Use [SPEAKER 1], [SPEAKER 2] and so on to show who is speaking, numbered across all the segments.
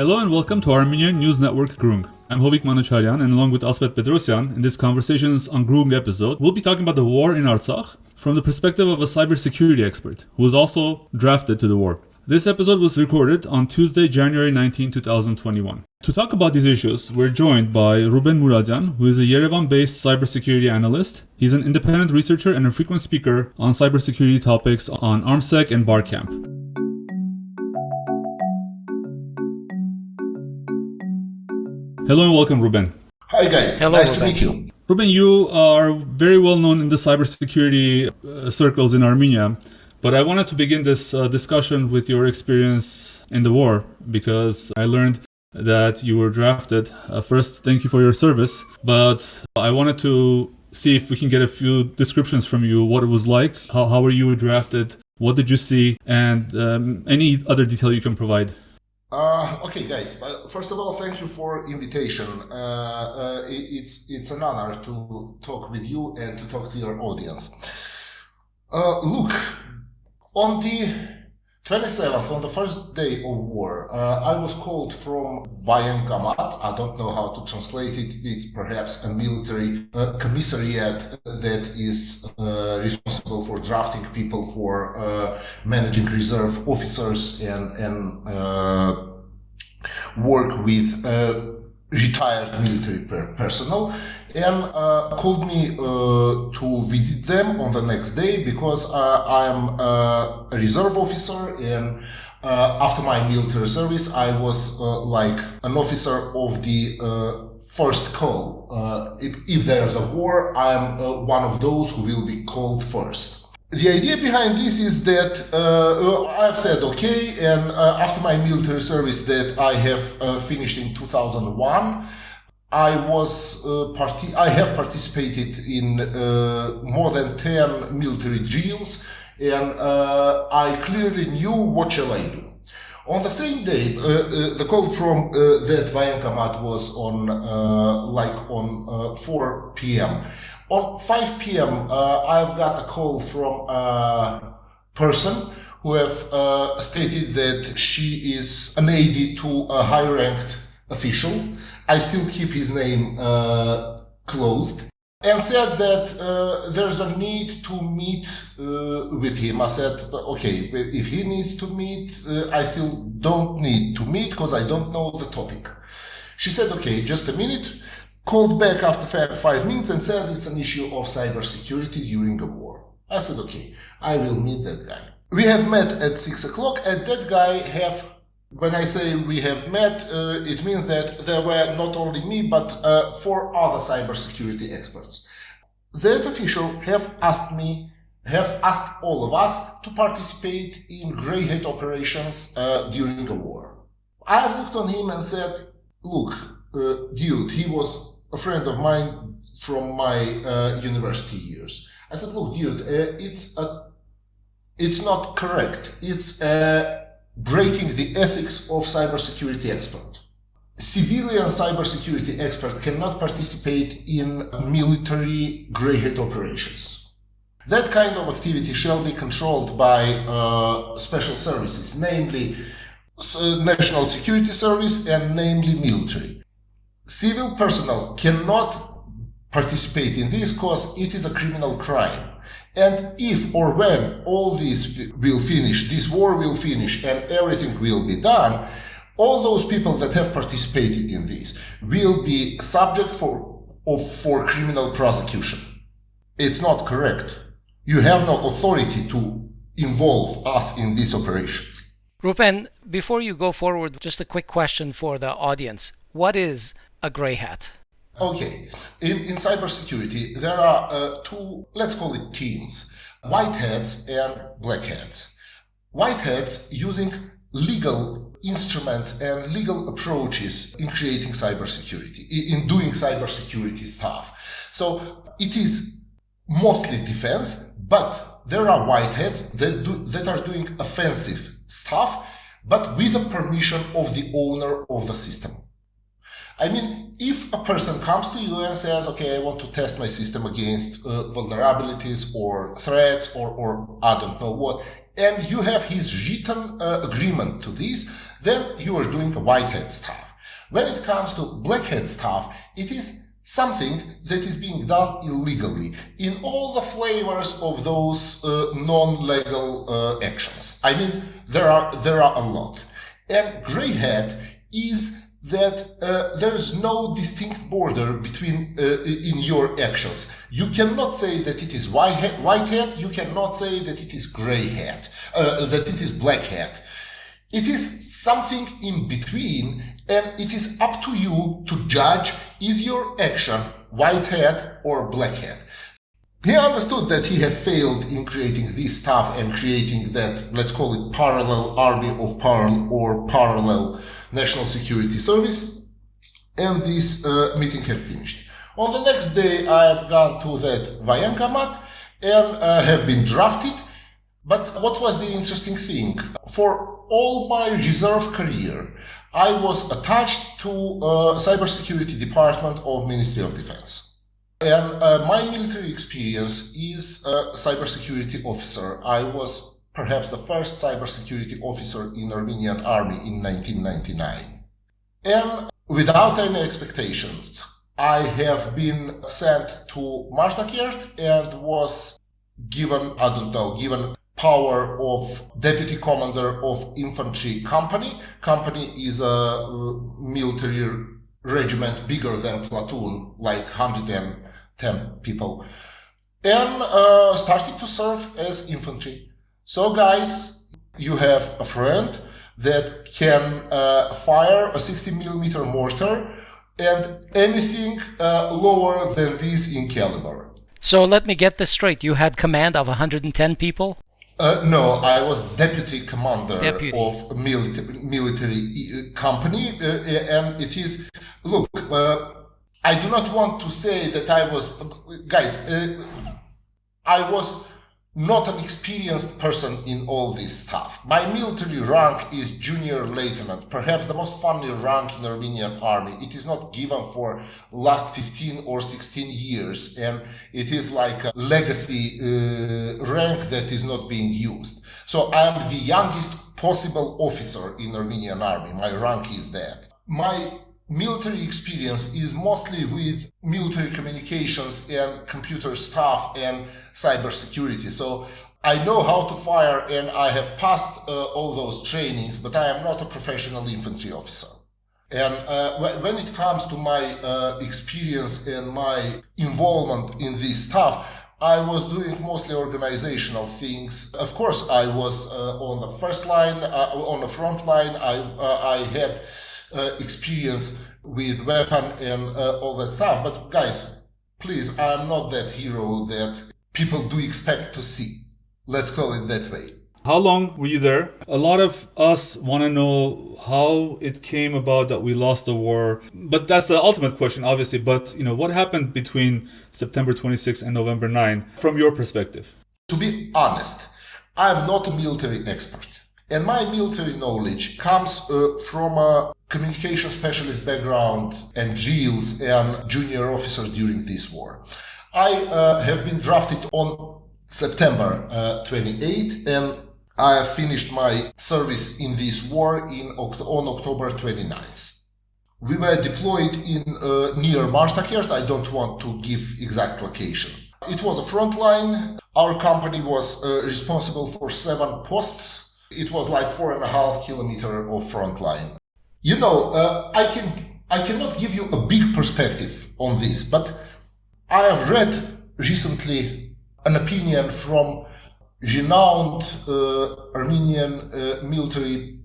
[SPEAKER 1] Hello and welcome to Armenian News Network Grung. I'm Hovik Manoucharyan, and along with Asvet Bedrosyan, in this Conversations on Grung episode, we'll be talking about the war in Artsakh from the perspective of a cybersecurity expert who was also drafted to the war. This episode was recorded on Tuesday, January 19, 2021. To talk about these issues, we're joined by Ruben Muradyan, who is a Yerevan-based cybersecurity analyst. He's an independent researcher and a frequent speaker on cybersecurity topics on Armsec and Barcamp. Hello and welcome, Ruben.
[SPEAKER 2] Hi guys,
[SPEAKER 3] Hello,
[SPEAKER 2] nice
[SPEAKER 3] Ruben.
[SPEAKER 2] to meet you.
[SPEAKER 1] Ruben, you are very well known in the cybersecurity circles in Armenia, but I wanted to begin this discussion with your experience in the war because I learned that you were drafted. First, thank you for your service, but I wanted to see if we can get a few descriptions from you, what it was like, how were you drafted, what did you see, and any other detail you can provide.
[SPEAKER 2] Okay, guys. First of all, thank you for invitation. It's an honor to talk with you and to talk to your audience. Look, on the 27th, on the first day of war, I was called from Vayenkamat. I don't know how to translate it. It's perhaps a military commissariat that is responsible for drafting people, for managing reserve officers and work with retired military personnel, and called me to visit them on the next day because I'm a reserve officer, and after my military service I was like an officer of the first call. If there's a war, I'm one of those who will be called first. The idea behind this is that I've said okay, and after my military service that I have finished in 2001, I have participated in more than 10 military drills, and I clearly knew what shall I do. On the same day, the call from that Vayenkamat was on 4 p.m. On 5 p.m., I've got a call from a person who have stated that she is an aide to a high-ranked official. I still keep his name closed, and said that there's a need to meet with him. I said, okay, if he needs to meet, I still don't need to meet because I don't know the topic. She said, okay, just a minute. Called back after 5 minutes and said it's an issue of cybersecurity during a war. I said, okay, I will meet that guy. We have met at 6 o'clock, and that guy when I say we have met, it means that there were not only me, but 4 other cybersecurity experts. That official have asked all of us to participate in greyhat operations during the war. I have looked on him and said, look, dude, he was a friend of mine from my university years. I said, look, dude, it's not correct. It's breaking the ethics of cybersecurity expert. Civilian cybersecurity expert cannot participate in military greyhat operations. That kind of activity shall be controlled by special services, namely National Security Service and namely military. Civil personnel cannot participate in this because it is a criminal crime. And if or when all this will finish, this war will finish and everything will be done, all those people that have participated in this will be subject for criminal prosecution. It's not correct. You have no authority to involve us in this operation.
[SPEAKER 3] Ruben, before you go forward, just a quick question for the audience. What is a greyhat?
[SPEAKER 2] Okay, in cybersecurity, there are 2, let's call it teams, white hats and black hats. White hats using legal instruments and legal approaches in creating cybersecurity, in doing cybersecurity stuff. So it is mostly defense, but there are white hats that are doing offensive stuff, but with the permission of the owner of the system. I mean, if a person comes to you and says, okay, I want to test my system against vulnerabilities or threats or I don't know what, and you have his written agreement to this, then you are doing a white hat stuff. When it comes to black hat stuff, it is something that is being done illegally in all the flavors of those non-legal actions. I mean, there are a lot. And grey hat is that there is no distinct border between in your actions. You cannot say that it is white hat, you cannot say that it is grey hat, that it is black hat. It is something in between, and it is up to you to judge, is your action white hat or black hat. He understood that he had failed in creating this stuff and creating that, let's call it, parallel army of parallel national security service, and this meeting had finished. On the next day, I have gone to that Voenkomat and have been drafted. But what was the interesting thing? For all my reserve career, I was attached to cybersecurity department of Ministry of Defense. And my military experience is a cybersecurity officer. I was perhaps the first cybersecurity officer in Armenian army in 1999. And without any expectations, I have been sent to Artsakh and was given power of deputy commander of infantry company. Company is a military regiment bigger than platoon, like 110 people, and started to serve as infantry. So guys, you have a friend that can fire a 60mm mortar and anything lower than this in caliber.
[SPEAKER 3] So let me get this straight. You had command of 110 people?
[SPEAKER 2] No, I was deputy commander of military company, and it is, look, I do not want to say that I was, guys, I was not an experienced person in all this stuff. My military rank is junior lieutenant, perhaps the most funny rank in Armenian army. It is not given for last 15 or 16 years, and it is like a legacy rank that is not being used. So I am the youngest possible officer in Armenian army. My rank is that. My military experience is mostly with military communications and computer stuff and cybersecurity. So I know how to fire and I have passed all those trainings, but I am not a professional infantry officer. And when it comes to my experience and my involvement in this stuff, I was doing mostly organizational things. Of course, I was on the first line, on the front line. I had experience with weapon and all that stuff. But guys, please, I'm not that hero that people do expect to see. Let's call it that way.
[SPEAKER 1] How long were you there? A lot of us want to know how it came about that we lost the war. But that's the ultimate question, obviously. But, what happened between September 26 and November 9 from your perspective?
[SPEAKER 2] To be honest, I'm not a military expert. And my military knowledge comes from a communication specialist background and drills and junior officers during this war. I have been drafted on September 28 and I finished my service in this war on October 29th. We were deployed in near Artsakh. I don't want to give exact location. It was a front line. Our company was responsible for 7 posts. It was like 4.5 kilometers of front line. I cannot give you a big perspective on this, but I have read recently an opinion from renowned Armenian military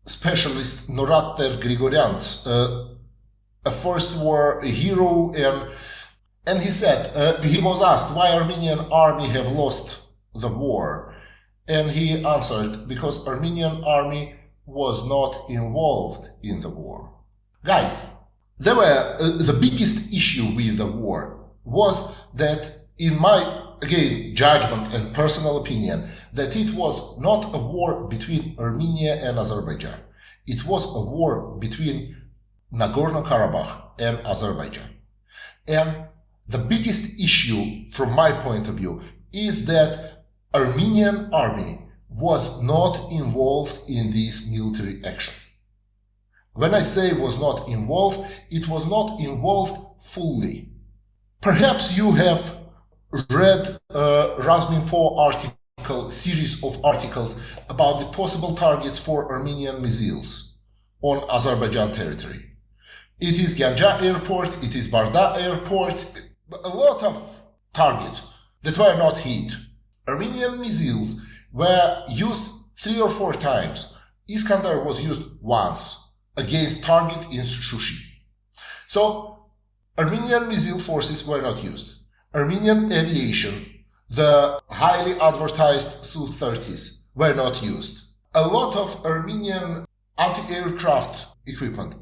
[SPEAKER 2] specialist Norater Grigorians, a first war hero, and he said, he was asked why Armenian army have lost the war. And he answered, because Armenian army was not involved in the war. Guys, the biggest issue with the war was that, in my, again, judgment and personal opinion, that it was not a war between Armenia and Azerbaijan. It was a war between Nagorno-Karabakh and Azerbaijan. And the biggest issue, from my point of view, is that Armenian army was not involved in this military action. When I say was not involved, it was not involved fully. Perhaps you have read Rasmin4 article, series of articles about the possible targets for Armenian missiles on Azerbaijan territory. It is Ganja airport, it is Barda airport, a lot of targets that were not hit. Armenian missiles were used 3 or 4 times. Iskander was used once against target in Shushi. So Armenian missile forces were not used. Armenian aviation, the highly advertised Su-30s, were not used. A lot of Armenian anti-aircraft equipment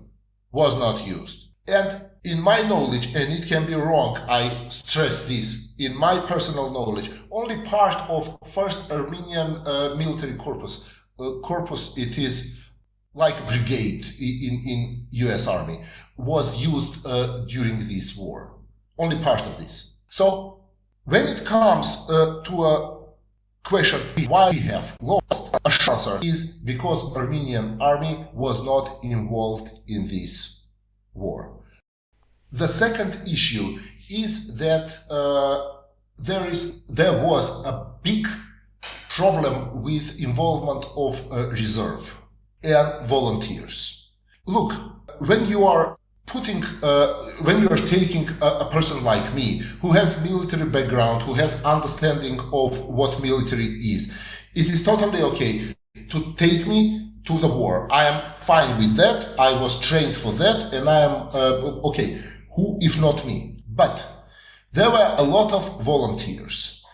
[SPEAKER 2] was not used. And in my knowledge, and it can be wrong, I stress this, in my personal knowledge, only part of first Armenian military corpus, it is like a brigade in US Army, was used during this war. Only part of this. So when it comes to a question why we have lost, a answer is because Armenian army was not involved in this war. The second issue is that there was a big problem with involvement of reserve and volunteers. Look, when you are taking a person like me who has military background, who has understanding of what military is, it is totally okay to take me to the war. I am fine with that. I was trained for that, and I am okay. Who if not me? But there were a lot of volunteers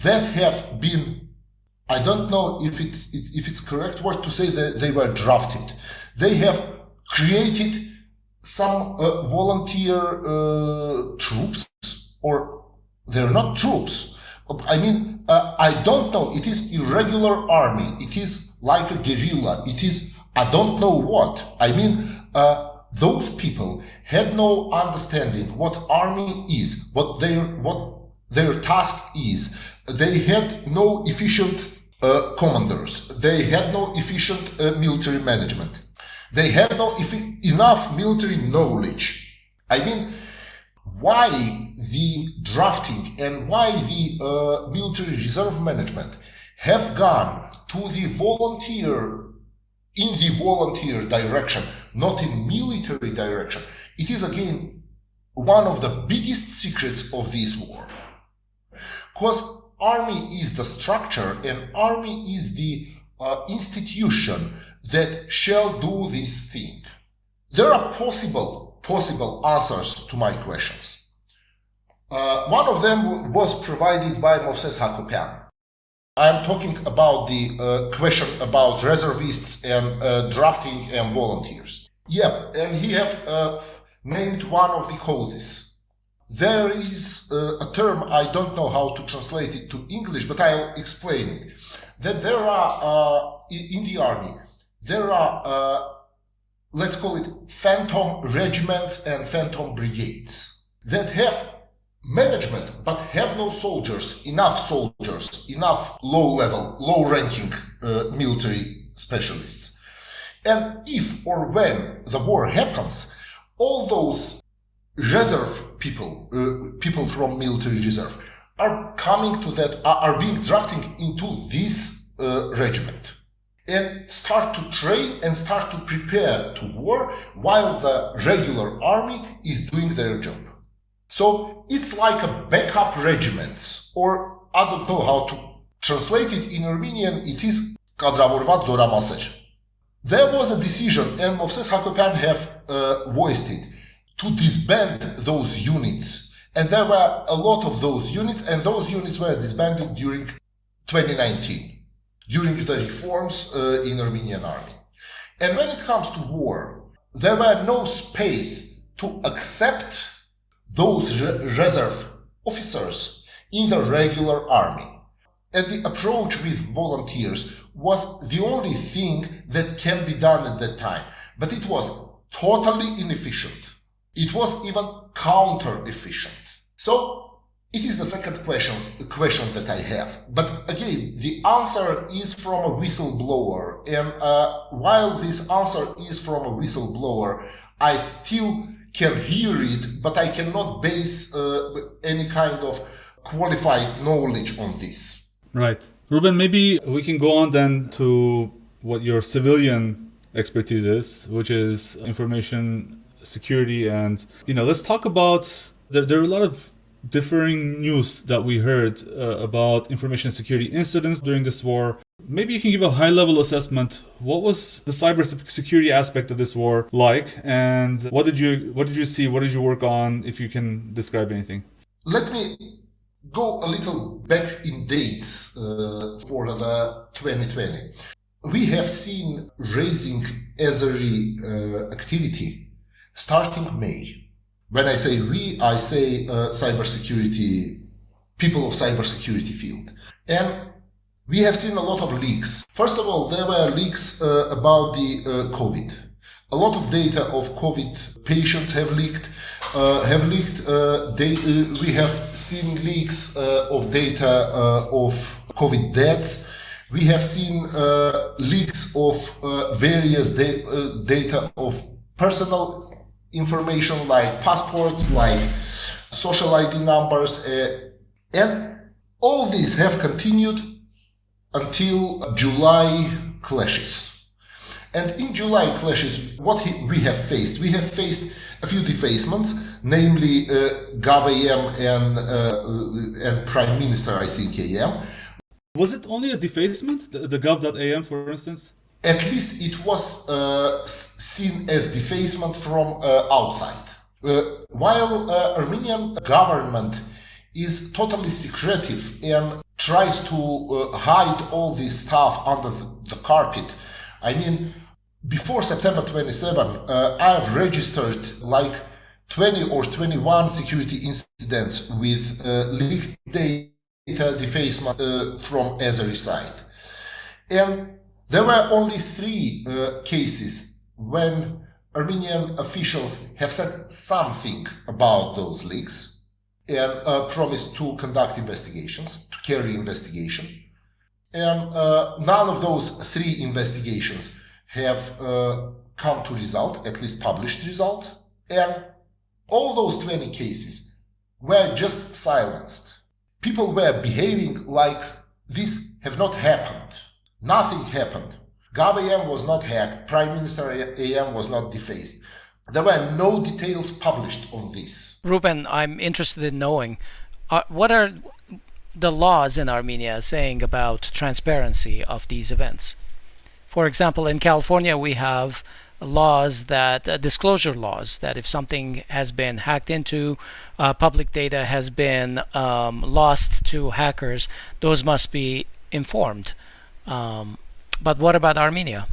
[SPEAKER 2] that have been, I don't know if it's correct word to say that they were drafted. They have created some volunteer troops, or they're not troops. I mean, I don't know. It is irregular army. It is like a guerrilla. It is, I don't know what. I mean, those people had no understanding what army is, what their task is. They had no efficient commanders. They had no efficient military management. They had no enough military knowledge. I mean, why the drafting and why the military reserve management have gone to the volunteer, in the volunteer direction, not in military direction. It is again one of the biggest secrets of this war. Because army is the structure and army is the institution that shall do this thing. There are possible answers to my questions. One of them was provided by Moses Hakopian. I'm talking about the question about reservists and drafting and volunteers. Yeah, and he have named one of the causes. There is a term, I don't know how to translate it to English, but I'll explain it. That there are, in the army, there are, let's call it phantom regiments and phantom brigades that have management but have no soldiers, enough low-level, low-ranking military specialists. And if or when the war happens, all those reserve people, people from military reserve, are coming to that, are being drafted into this regiment and start to train and start to prepare to war while the regular army is doing their job. So it's like a backup regiments, or I don't know how to translate it in Armenian, it is կադրավորված զորամասեր. There was a decision, and Moses Hakopian have voiced it, to disband those units. And there were a lot of those units, and those units were disbanded during 2019, during the reforms in Armenian army. And when it comes to war, there were no space to accept those reserve officers in the regular army. And the approach with volunteers was the only thing that can be done at that time. But it was totally inefficient. It was even counter-efficient. So It is the second question that I have. But again, the answer is from a whistleblower. And while this answer is from a whistleblower, I still can hear it, but I cannot base any kind of qualified knowledge on this.
[SPEAKER 1] Right. Ruben, maybe we can go on then to what your civilian expertise is, which is information security. And, let's talk about, there are a lot of differing news that we heard about information security incidents during this war. Maybe you can give a high-level assessment. What was the cybersecurity aspect of this war like, and what did you see? What did you work on? If you can describe anything.
[SPEAKER 2] Let me go a little back in dates for the 2020. We have seen raising Azeri activity starting May. When I say we, I say cybersecurity, people of cybersecurity field. And we have seen a lot of leaks. First of all, there were leaks about the COVID. A lot of data of COVID patients have leaked. We have seen leaks of data of COVID deaths. We have seen leaks of various data of personal information like passports, like social ID numbers, and all these have continued until July clashes. And in July clashes, what we have faced? We have faced a few defacements, namely Gov.am and Primeminister, I think, AM.
[SPEAKER 1] Was it only a defacement, the Gov.am, for instance?
[SPEAKER 2] At least it was seen as defacement from outside. While Armenian government is totally secretive and tries to hide all this stuff under the carpet. I mean, before September 27, I have registered like 20 or 21 security incidents with leaked data defacement from Azeri side. And there were only 3 cases when Armenian officials have said something about those leaks and promised to conduct investigations, to carry investigation. And none of those 3 investigations have come to result, at least published result. And all those 20 cases were just silenced. People were behaving like this have not happened. Nothing happened. Gov.am was not hacked. Primeminister.am was not defaced. There were no details published on this.
[SPEAKER 3] Ruben, I'm interested in knowing what are the laws in Armenia saying about transparency of these events. For example, in California, we have laws that disclosure laws that if something has been hacked into, public data has been lost to hackers, those must be informed. But what about Armenia?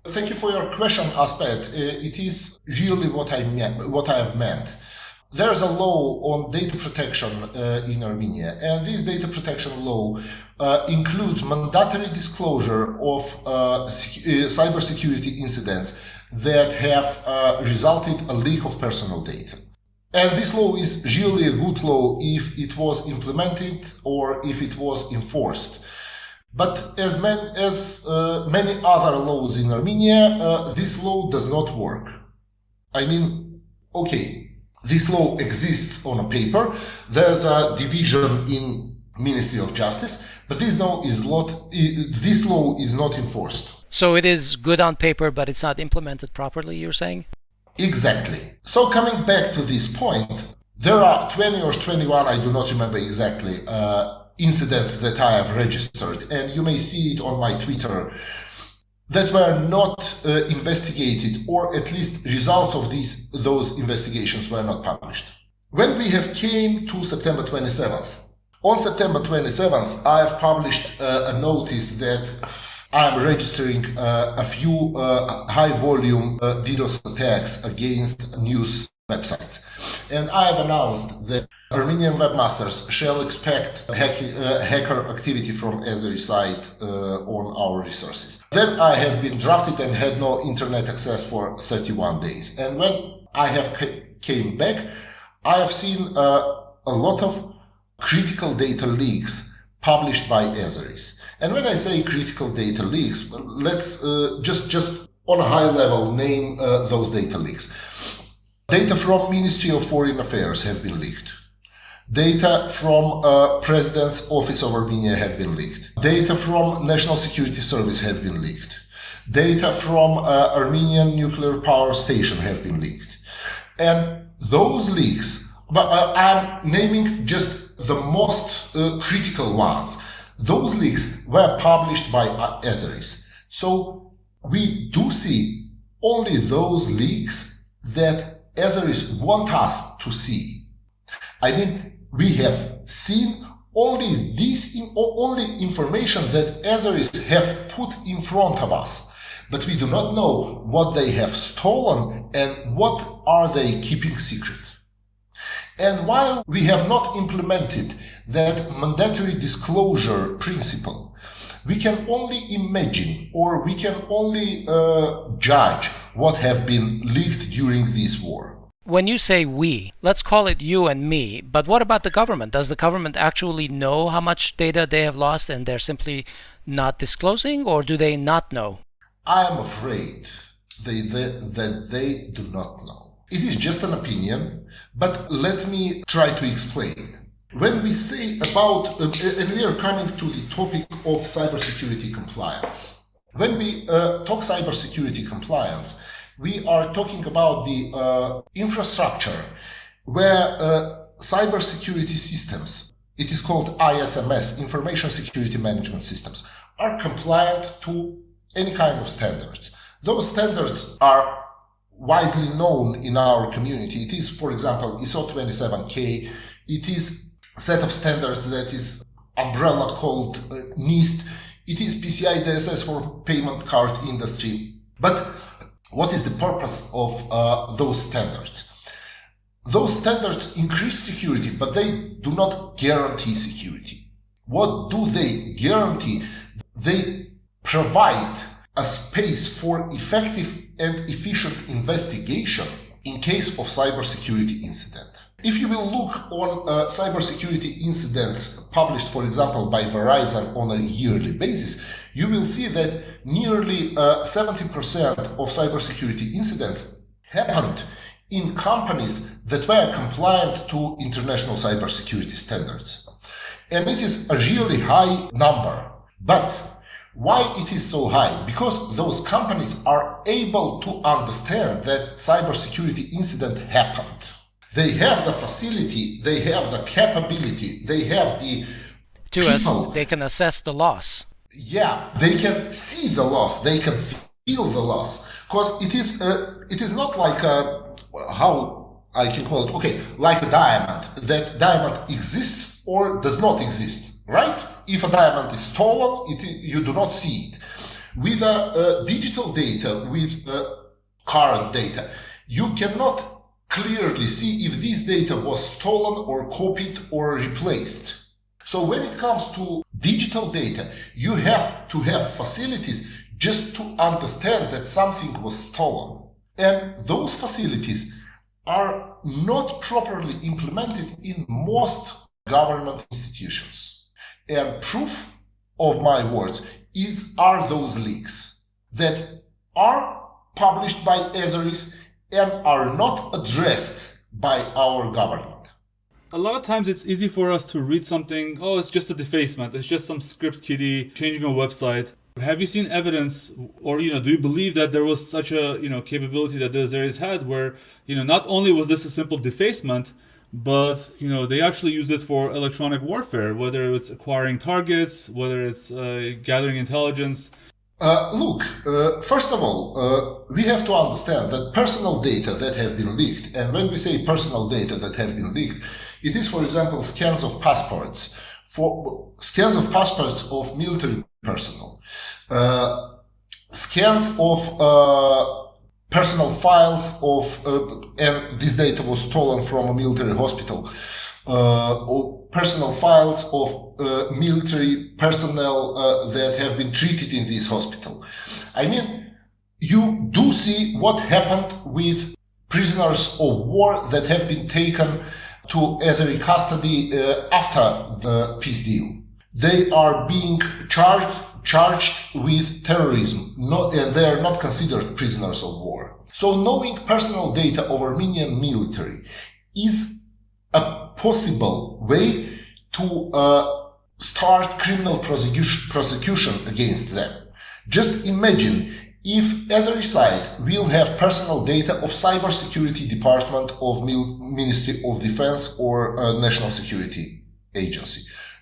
[SPEAKER 2] Thank you for your question, Aspet. It is really what I have meant. There is a law on data protection in Armenia, and this data protection law includes mandatory disclosure of cybersecurity incidents that have resulted a leak of personal data. And this law is really a good law if it was implemented or if it was enforced. But as many other laws in Armenia, this law does not work. I mean, okay, this law exists on a paper. There's a division in Ministry of Justice, but this law is not enforced.
[SPEAKER 3] So it is good on paper, but it's not implemented properly, you're saying?
[SPEAKER 2] Exactly. So coming back to this point, there are 20 or 21, I do not remember exactly, incidents that I have registered, and you may see it on my Twitter, that were not investigated, or at least results of those investigations were not published. When we have came to September 27th, on September 27th, I have published a notice that I am registering a few high-volume DDoS attacks against news websites. And I have announced that Armenian webmasters shall expect hacker activity from Azeri side on our resources. Then I have been drafted and had no internet access for 31 days. And when I have came back, I have seen a lot of critical data leaks published by Azeris. And when I say critical data leaks, let's just on a high level name those data leaks. Data from Ministry of Foreign Affairs have been leaked. Data from President's Office of Armenia have been leaked. Data from National Security Service have been leaked. Data from Armenian nuclear power station have been leaked. And those leaks, but I'm naming just the most critical ones. Those leaks were published by Azeris. So we do see only those leaks that Azeris want us to see. I mean, we have seen only only information that Azeris have put in front of us, but we do not know what they have stolen and what are they keeping secret. And while we have not implemented that mandatory disclosure principle, we can only imagine or we can only judge what have been leaked during this war.
[SPEAKER 3] When you say we, let's call it you and me, but what about the government? Does the government actually know how much data they have lost and they're simply not disclosing, or do they not know?
[SPEAKER 2] I am afraid that they do not know. It is just an opinion, but let me try to explain. When we say about, and we are coming to the topic of cybersecurity compliance. When we talk cybersecurity compliance, we are talking about the infrastructure where cybersecurity systems, it is called ISMS, Information Security Management Systems, are compliant to any kind of standards. Those standards are widely known in our community. It is, for example, ISO 27K. It is a set of standards that is umbrella called NIST. It is PCI DSS for payment card industry. But what is the purpose of those standards? Those standards increase security, but they do not guarantee security. What do they guarantee? They provide a space for effective and efficient investigation in case of cybersecurity incident. If you will look on cybersecurity incidents published, for example, by Verizon on a yearly basis, you will see that nearly 70% of cybersecurity incidents happened in companies that were compliant to international cybersecurity standards. And it is a really high number. But why it is so high? Because those companies are able to understand that cybersecurity incident happened. They have the facility, they have the capability, they have the people.
[SPEAKER 3] They can assess the loss.
[SPEAKER 2] Yeah, they can see the loss, they can feel the loss. Because it is not like how I can call it, okay, like a diamond. That diamond exists or does not exist, right? If a diamond is stolen, you do not see it. With digital data, with current data, you cannot clearly see if this data was stolen or copied or replaced. So when it comes to digital data, you have to have facilities just to understand that something was stolen. And those facilities are not properly implemented in most government institutions. And proof of my words are those leaks that are published by Azeris and are not addressed by our government.
[SPEAKER 1] A lot of times it's easy for us to read something, oh, it's just a defacement, it's just some script kiddie changing a website. Have you seen evidence, or do you believe that there was such a capability that the Azeris had where not only was this a simple defacement, but they actually use it for electronic warfare, whether it's acquiring targets, whether it's gathering intelligence?
[SPEAKER 2] Look, first of all, we have to understand that personal data that have been leaked, and when we say personal data that have been leaked, it is, for example, scans of passports of military personnel, scans of personal files and this data was stolen from a military hospital, or personal files of military personnel that have been treated in this hospital. I mean, you do see what happened with prisoners of war that have been taken to Azeri custody after the peace deal. They are being charged with terrorism, and they are not considered prisoners of war. So knowing personal data of Armenian military is a possible way to start criminal prosecution against them. Just imagine if Azeri side will have personal data of cybersecurity department of Ministry of Defense or National Security Agency.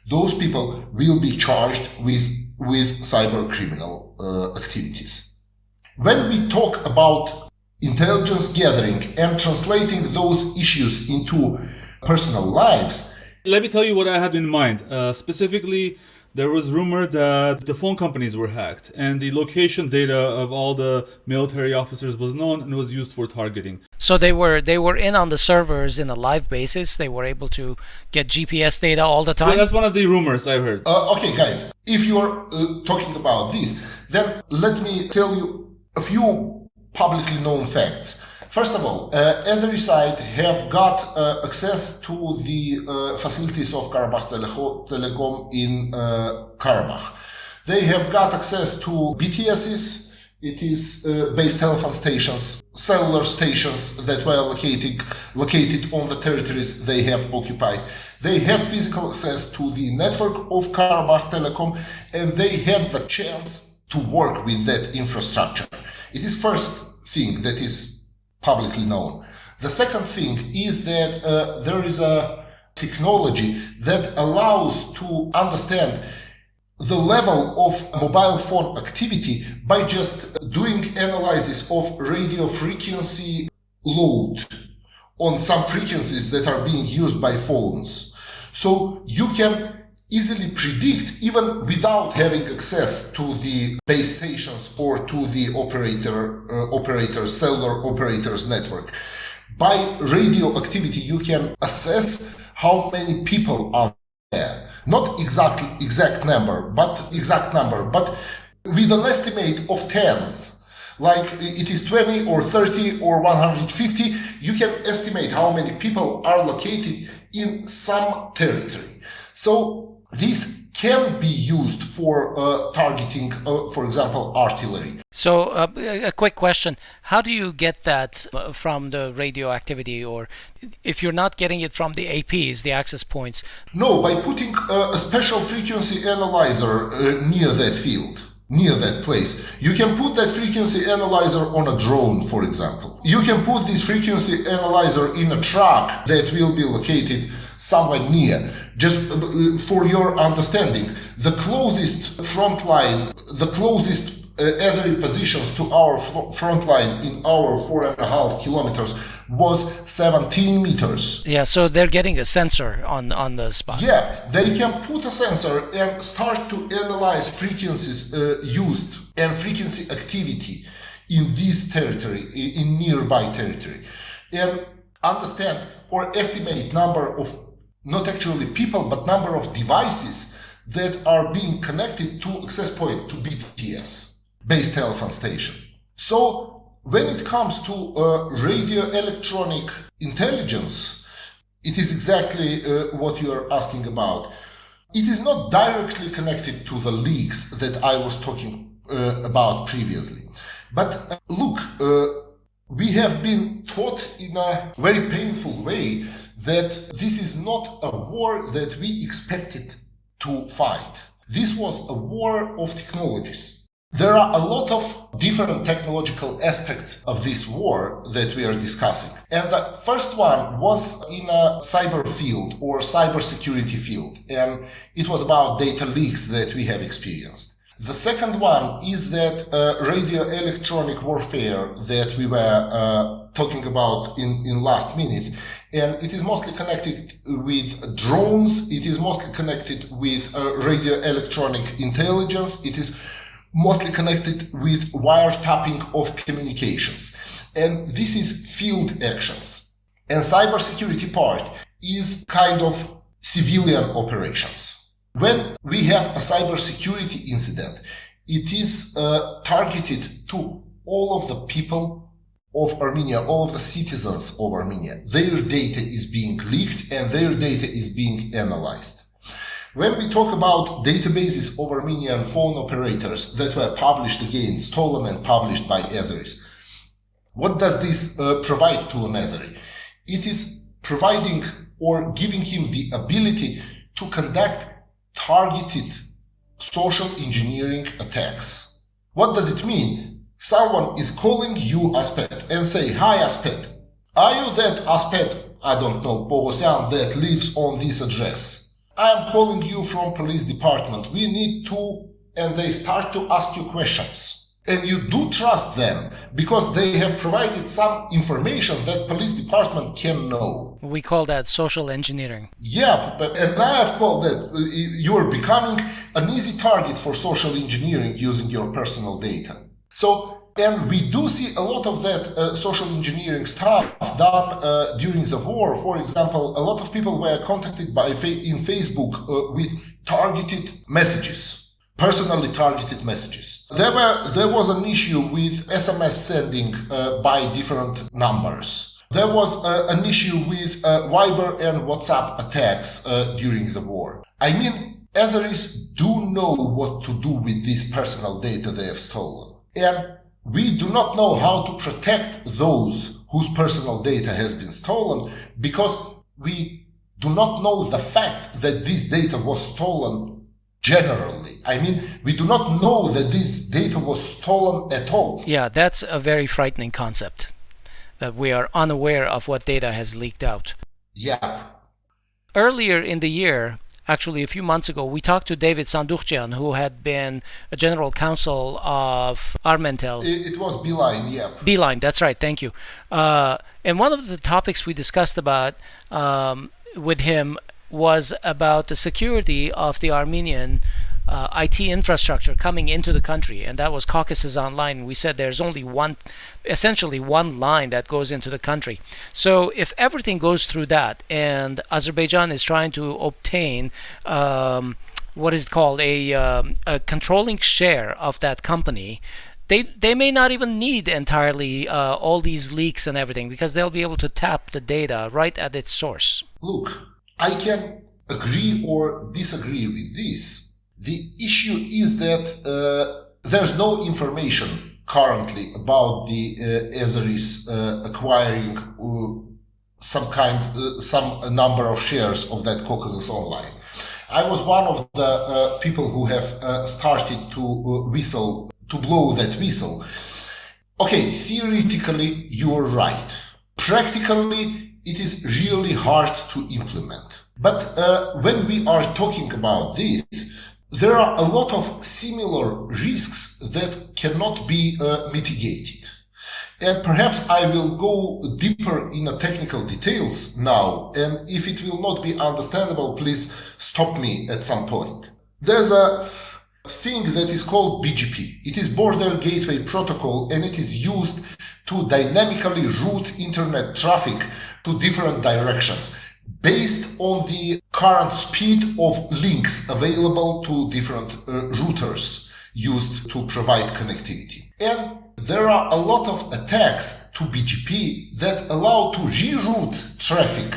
[SPEAKER 2] Those people will be charged with cyber criminal activities. When we talk about intelligence gathering and translating those issues into personal lives,
[SPEAKER 1] let me tell you what I had in mind. Specifically, there was rumor that the phone companies were hacked and the location data of all the military officers was known and was used for targeting.
[SPEAKER 3] So they were in on the servers in a live basis. They were able to get GPS data all the time.
[SPEAKER 1] Well, that's one of the rumors I heard.
[SPEAKER 2] Okay, guys, if you're talking about this, then let me tell you a few publicly known facts. First of all, Azeri side have got access to the facilities of Karabakh Telecom in Karabakh. They have got access to BTSs, it is base telephone stations, cellular stations that were located on the territories they have occupied. They had physical access to the network of Karabakh Telecom, and they had the chance to work with that infrastructure. It is first thing that is publicly known. The second thing is that there is a technology that allows to understand the level of mobile phone activity by just doing analysis of radio frequency load on some frequencies that are being used by phones. So you can easily predict, even without having access to the base stations or to the cellular operators network. By radio activity, you can assess how many people are there. Not exact number, but with an estimate of tens. Like it is 20 or 30 or 150, you can estimate how many people are located in some territory. So this can be used for targeting, for example, artillery.
[SPEAKER 3] So a quick question. How do you get that from the radio activity, or if you're not getting it from the APs, the access points?
[SPEAKER 2] No, by putting a special frequency analyzer near that field, near that place. You can put that frequency analyzer on a drone, for example. You can put this frequency analyzer in a truck that will be located somewhere near. Just for your understanding, the closest front line, the closest Azeri positions to our front line in our 4.5 kilometers was 17 meters.
[SPEAKER 3] Yeah, so they're getting a sensor on the spot.
[SPEAKER 2] Yeah, they can put a sensor and start to analyze frequencies used and frequency activity in this territory, in nearby territory, and understand or estimate number of, not actually people, but number of devices that are being connected to access point, to BTS, base telephone station. So when it comes to radio electronic intelligence, it is exactly what you are asking about. It is not directly connected to the leaks that I was talking about previously. But look, we have been taught in a very painful way that this is not a war that we expected to fight. This was a war of technologies. There are a lot of different technological aspects of this war that we are discussing. And the first one was in a cyber field or cybersecurity field, and it was about data leaks that we have experienced. The second one is that radio electronic warfare that we were talking about in last minutes, and it is mostly connected with drones, it is mostly connected with radio electronic intelligence, it is mostly connected with wiretapping of communications. And this is field actions. And cybersecurity part is kind of civilian operations. When we have a cybersecurity incident, it is targeted to all of the people of Armenia, all of the citizens of Armenia, their data is being leaked and their data is being analyzed. When we talk about databases of Armenian phone operators that were published again, stolen and published by Azeris, what does this provide to an Azeri? It is providing or giving him the ability to conduct targeted social engineering attacks. What does it mean? Someone is calling you Aspet and say, "Hi Aspet, are you that Aspet, I don't know, Bogosian that lives on this address? I am calling you from police department. We need to," and they start to ask you questions. And you do trust them because they have provided some information that police department can know.
[SPEAKER 3] We call that social engineering.
[SPEAKER 2] Yeah, and I have called that you are becoming an easy target for social engineering using your personal data. So, and we do see a lot of that social engineering stuff done during the war. For example, a lot of people were contacted in Facebook with targeted messages. Personally targeted messages. There was an issue with SMS sending by different numbers. There was an issue with Viber and WhatsApp attacks during the war. I mean, Azeris do know what to do with this personal data they have stolen. And we do not know how to protect those whose personal data has been stolen because we do not know the fact that this data was stolen generally. I mean, we do not know that this data was stolen at all.
[SPEAKER 3] Yeah, that's a very frightening concept, that we are unaware of what data has leaked out.
[SPEAKER 2] Yeah.
[SPEAKER 3] Earlier in the year, actually a few months ago, we talked to David Sandukhjan, who had been a general counsel of Armentel.
[SPEAKER 2] It was Beeline, yeah.
[SPEAKER 3] Beeline, that's right, thank you. And one of the topics we discussed about with him was about the security of the Armenian IT infrastructure coming into the country, and that was Caucasus Online. We said there's only essentially one line that goes into the country. So if everything goes through that, and Azerbaijan is trying to obtain what is called a controlling share of that company, they may not even need entirely all these leaks and everything, because they'll be able to tap the data right at its source.
[SPEAKER 2] Look, I can agree or disagree with this. The issue is that there's no information currently about the Azeris acquiring some number of shares of that Caucasus Online. I was one of the people who have started to blow that whistle. Okay, theoretically, you're right. Practically, it is really hard to implement. But when we are talking about this, there are a lot of similar risks that cannot be mitigated. And perhaps I will go deeper in the technical details now, and if it will not be understandable, please stop me at some point. There's a thing that is called BGP. It is Border Gateway Protocol, and it is used to dynamically route internet traffic to different directions based on the current speed of links available to different routers used to provide connectivity. And there are a lot of attacks to BGP that allow to reroute traffic,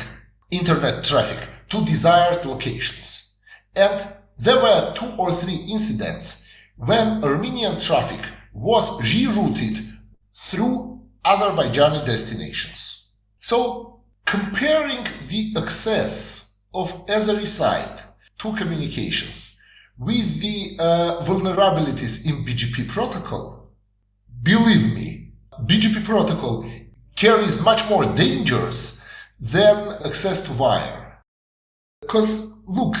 [SPEAKER 2] internet traffic, to desired locations. And there were 2 or 3 incidents when Armenian traffic was rerouted through Azerbaijani destinations. So, comparing the access of Azeri side to communications with the vulnerabilities in BGP protocol, believe me, BGP protocol carries much more dangers than access to wire. Because, look,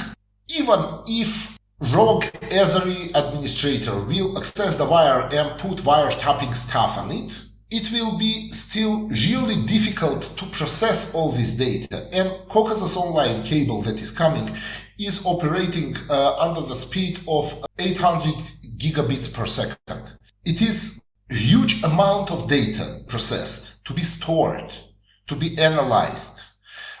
[SPEAKER 2] even if rogue Azeri administrator will access the wire and put wiretapping stuff on it, it will be still really difficult to process all this data. And Caucasus Online cable that is coming is operating under the speed of 800 gigabits per second. It is a huge amount of data processed to be stored, to be analyzed.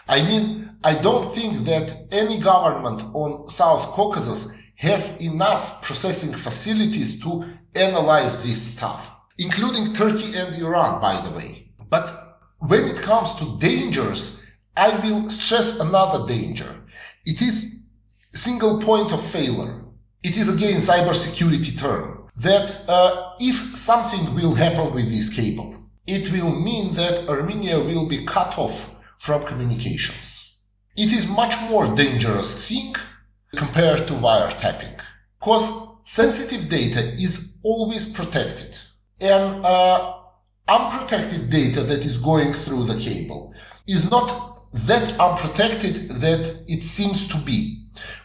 [SPEAKER 2] I mean, I don't think that any government on South Caucasus has enough processing facilities to analyze this stuff, including Turkey and Iran, by the way. But when it comes to dangers, I will stress another danger. It is single point of failure. It is again cybersecurity term that if something will happen with this cable, it will mean that Armenia will be cut off from communications. It is much more dangerous thing compared to wiretapping, because sensitive data is always protected, and unprotected data that is going through the cable is not that unprotected that it seems to be.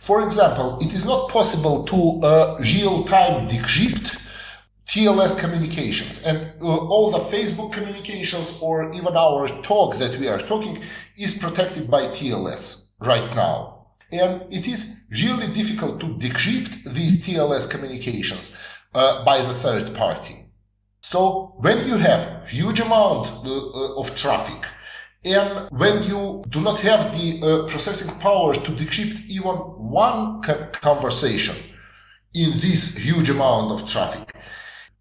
[SPEAKER 2] For example, it is not possible to real-time decrypt TLS communications, and all the Facebook communications or even our talk that we are talking is protected by TLS right now. And it is really difficult to decrypt these TLS communications by the third party. So when you have huge amount of traffic, and when you do not have the processing power to decrypt even one conversation in this huge amount of traffic,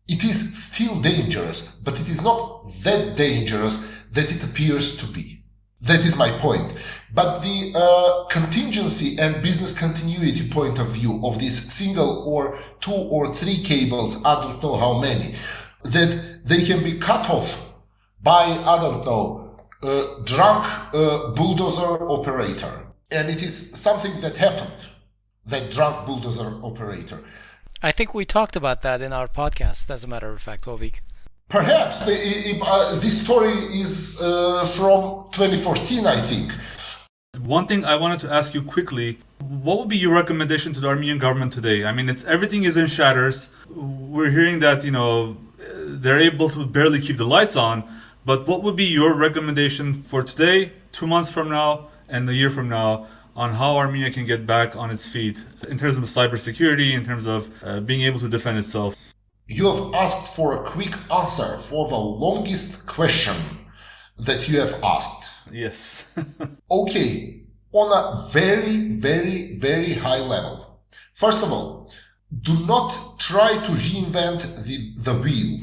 [SPEAKER 2] it is still dangerous, but it is not that dangerous that it appears to be. That is my point. But the contingency and business continuity point of view of this single or two or three cables, I don't know how many, that they can be cut off by, I don't know, drunk bulldozer operator. And it is something that happened, that drunk bulldozer operator.
[SPEAKER 3] I think we talked about that in our podcast, as a matter of fact, Hovik.
[SPEAKER 2] Perhaps this story is from 2014, I think.
[SPEAKER 1] One thing I wanted to ask you quickly, what would be your recommendation to the Armenian government today? I mean, everything is in shatters. We're hearing that, they're able to barely keep the lights on, but what would be your recommendation for today, 2 months from now, and a year from now, on how Armenia can get back on its feet in terms of cybersecurity, in terms of being able to defend itself?
[SPEAKER 2] You have asked for a quick answer for the longest question that you have asked.
[SPEAKER 1] Yes.
[SPEAKER 2] Okay, on a very, very, very high level. First of all, do not try to reinvent the wheel.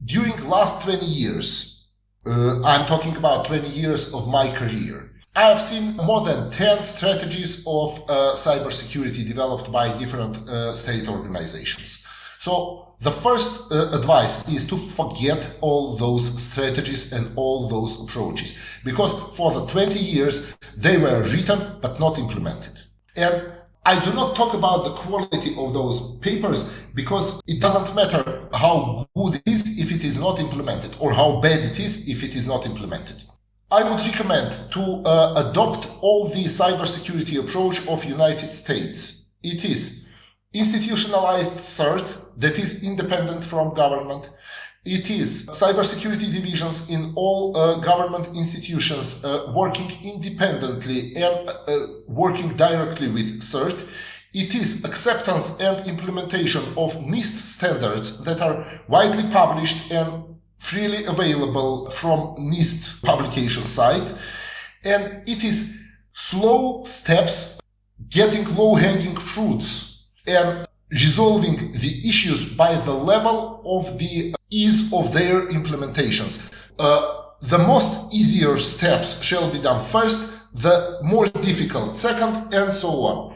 [SPEAKER 2] During last 20 years, I'm talking about 20 years of my career, I have seen more than 10 strategies of cybersecurity developed by different state organizations. So the first advice is to forget all those strategies and all those approaches, because for the 20 years they were written but not implemented. And I do not talk about the quality of those papers, because it doesn't matter how good it is if it is not implemented, or how bad it is if it is not implemented. I would recommend to adopt all the cybersecurity approach of United States. It is institutionalized CERT that is independent from government. It is cybersecurity divisions in all government institutions working independently and working directly with CERT. It is acceptance and implementation of NIST standards that are widely published and freely available from NIST publication site. And it is slow steps, getting low-hanging fruits and resolving the issues by the level of the ease of their implementations. The most easier steps shall be done first, the more difficult second, and so on.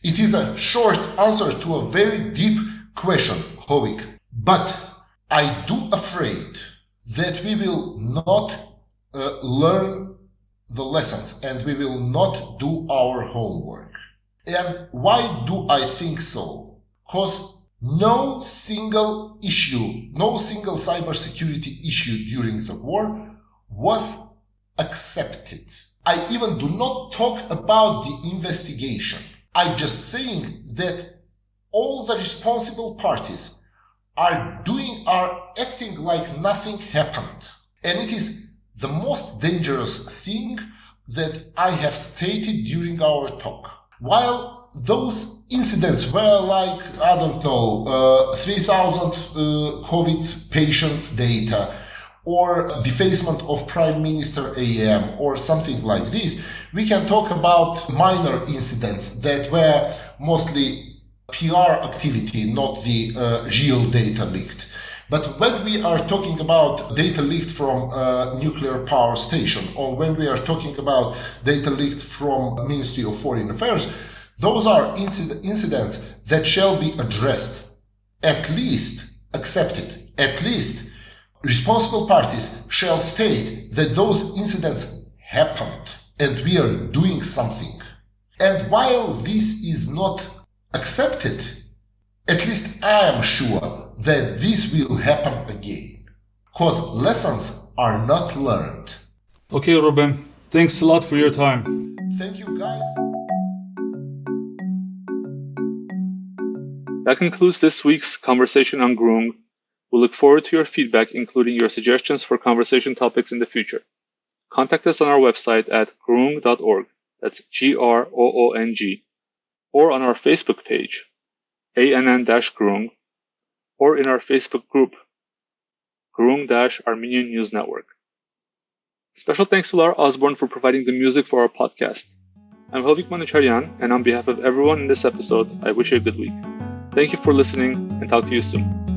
[SPEAKER 2] It is a short answer to a very deep question, Hovik. But I do afraid that we will not learn the lessons and we will not do our homework. And why do I think so? Because no single issue, no single cybersecurity issue during the war was accepted. I even do not talk about the investigation. I'm just saying that all the responsible parties are acting like nothing happened. And it is the most dangerous thing that I have stated during our talk. While those incidents were like, 3,000 COVID patients data, or defacement of Primeminister.am, or something like this, we can talk about minor incidents that were mostly PR activity, not the real data leaked. But when we are talking about data leaked from a nuclear power station, or when we are talking about data leaked from Ministry of Foreign Affairs, those are incidents that shall be addressed, at least accepted, at least responsible parties shall state that those incidents happened and we are doing something. And while this is not accepted, at least I am sure that this will happen again, because lessons are not learned.
[SPEAKER 1] Okay, Ruben, thanks a lot for your time.
[SPEAKER 2] Thank you, guys.
[SPEAKER 1] That concludes this week's conversation on Grung. We look forward to your feedback, including your suggestions for conversation topics in the future. Contact us on our website at grung.org, that's GROONG, or on our Facebook page, ANN-Grung, or in our Facebook group, Grung-Armenian News Network. Special thanks to Lara Osborne for providing the music for our podcast. I'm Hovik Manucharyan, and on behalf of everyone in this episode, I wish you a good week. Thank you for listening, and talk to you soon.